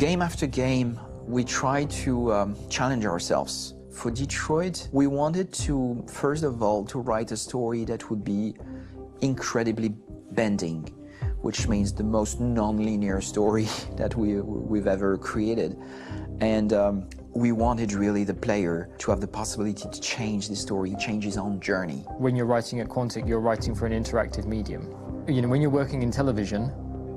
Game after game, we try to challenge ourselves. For Detroit, we wanted to, first of all, to write a story that would be incredibly bending, which means the most non-linear story that we've ever created. And we wanted really the player to have the possibility to change the story, change his own journey. When you're writing at Quantic, you're writing for an interactive medium. You know, when you're working in television,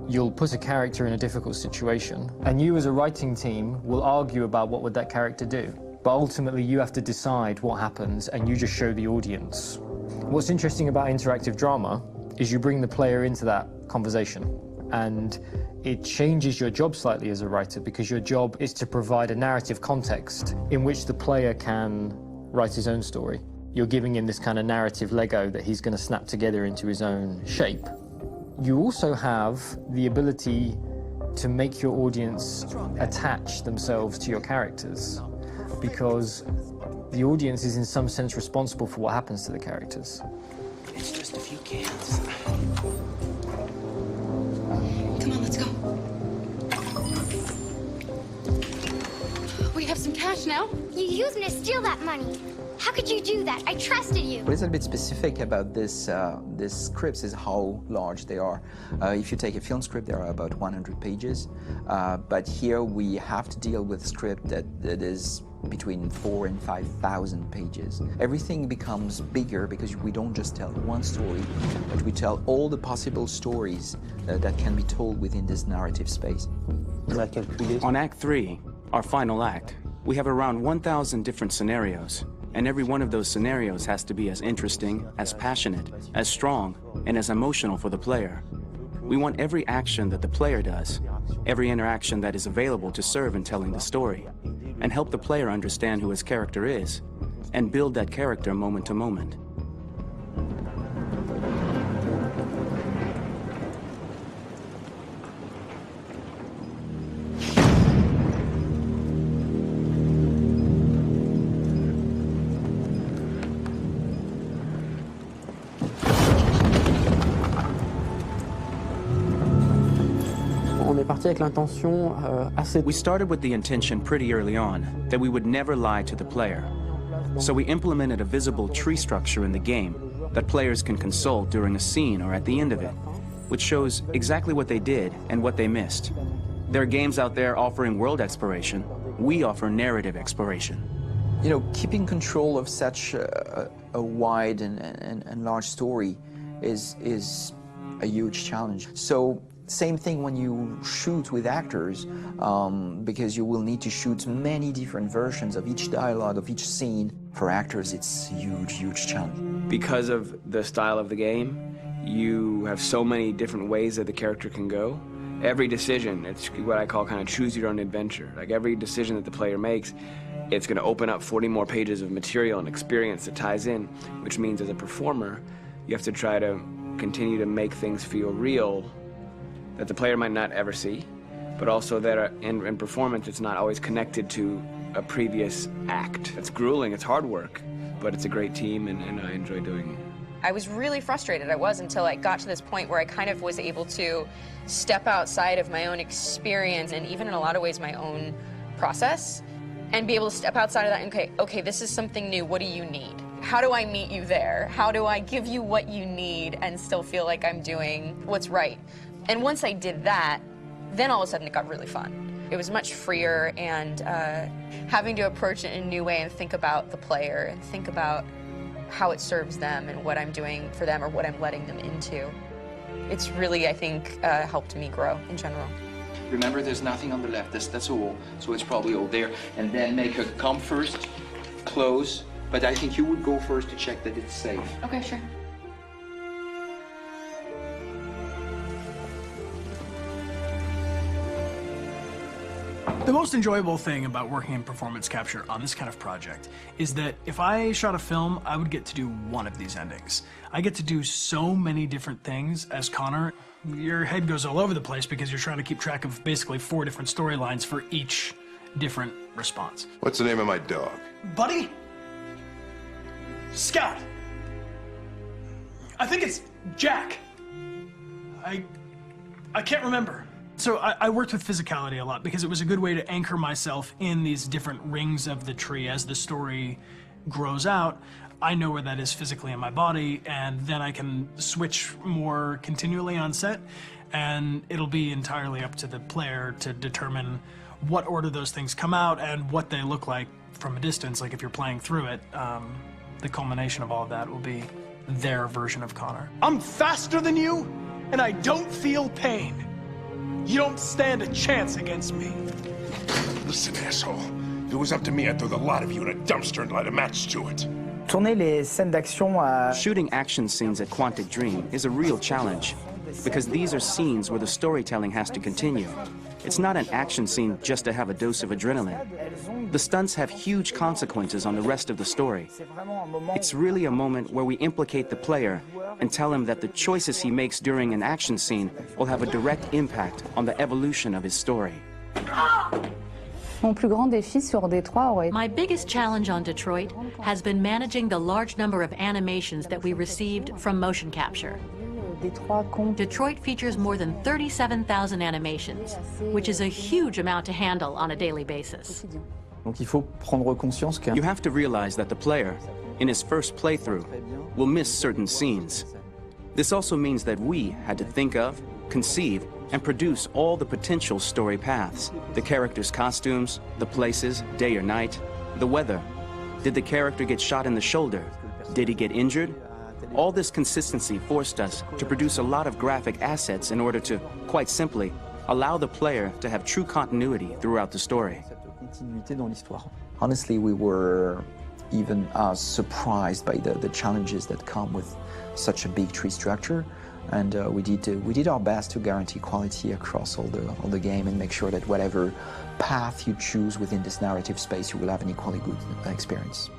you'll put a character in a difficult situation, and you as a writing team will argue about what would that character do. But ultimately, you have to decide what happens, and you just show the audience. What's interesting about interactive drama is you bring the player into that conversation, and it changes your job slightly as a writer, because your job is to provide a narrative context in which the player can write his own story. You're giving him this kind of narrative Lego that he's going to snap together into his own shape. You also have the ability to make your audience attach themselves to your characters, because the audience is in some sense responsible for what happens to the characters. It's just a few cans. Come on, let's go. We have some cash now. You used me to steal that money. How could you do that? I trusted you. What is a bit specific about this scripts is how large they are. If you take a film script, there are about 100 pages. But here we have to deal with a script that is between 4,000 and 5,000 pages. Everything becomes bigger because we don't just tell one story, but we tell all the possible stories that can be told within this narrative space. On Act 3, our final act, we have around 1,000 different scenarios, and every one of those scenarios has to be as interesting, as passionate, as strong, and as emotional for the player. We want every action that the player does, every interaction that is available to serve in telling the story, and help the player understand who his character is, and build that character moment to moment. We started with the intention pretty early on that we would never lie to the player. So we implemented a visible tree structure in the game that players can consult during a scene or at the end of it, which shows exactly what they did and what they missed. There are games out there offering world exploration. We offer narrative exploration. You know, keeping control of such a wide and large story is a huge challenge. So same thing when you shoot with actors, because you will need to shoot many different versions of each dialogue, of each scene. For actors, it's a huge, huge challenge. Because of the style of the game, you have so many different ways that the character can go. Every decision, it's what I call kind of choose your own adventure. Like every decision that the player makes, it's going to open up 40 more pages of material and experience that ties in, which means as a performer, you have to try to continue to make things feel real that the player might not ever see, but also that in performance it's not always connected to a previous act. It's grueling, it's hard work, but it's a great team and I enjoy doing it. I was really frustrated, until I got to this point where I kind of was able to step outside of my own experience and even in a lot of ways my own process and be able to step outside of that and okay, this is something new, what do you need? How do I meet you there? How do I give you what you need and still feel like I'm doing what's right? And once I did that, then all of a sudden it got really fun. It was much freer, and having to approach it in a new way and think about the player and think about how it serves them and what I'm doing for them or what I'm letting them into. It's really, I think, helped me grow in general. Remember, there's nothing on the left. That's a wall, so it's probably all there. And then make her come first, close. But I think you would go first to check that it's safe. Okay, sure. The most enjoyable thing about working in performance capture on this kind of project is that if I shot a film, I would get to do one of these endings. I get to do so many different things as Connor. Your head goes all over the place because you're trying to keep track of basically 4 different storylines for each different response. What's the name of my dog? Buddy? Scout. I think it's Jack. I can't remember. So I worked with physicality a lot because it was a good way to anchor myself in these different rings of the tree as the story grows out. I know where that is physically in my body, and then I can switch more continually on set, and it'll be entirely up to the player to determine what order those things come out and what they look like from a distance. Like if you're playing through it, the culmination of all of that will be their version of Connor. I'm faster than you, and I don't feel pain. You don't stand a chance against me. Listen, asshole. If it was up to me, I'd throw the lot of you in a dumpster and light a match to it. Tourner les scènes d'action à... Shooting action scenes at Quantic Dream is a real challenge, because these are scenes where the storytelling has to continue. It's not an action scene just to have a dose of adrenaline. The stunts have huge consequences on the rest of the story. It's really a moment where we implicate the player and tell him that the choices he makes during an action scene will have a direct impact on the evolution of his story. Mon plus grand défi sur Détroit aurait... My biggest challenge on Detroit has been managing the large number of animations that we received from motion capture. Detroit features more than 37,000 animations, which is a huge amount to handle on a daily basis. Donc il faut prendre conscience que... You have to realize that the player, in his first playthrough, will miss certain scenes. This also means that we had to think of, conceive, and produce all the potential story paths. The characters' costumes, the places, day or night, the weather. Did the character get shot in the shoulder? Did he get injured? All this consistency forced us to produce a lot of graphic assets in order to, quite simply, allow the player to have true continuity throughout the story. Honestly, we were even surprised by the challenges that come with such a big tree structure, and we did our best to guarantee quality across all the game and make sure that whatever path you choose within this narrative space, you will have an equally good experience.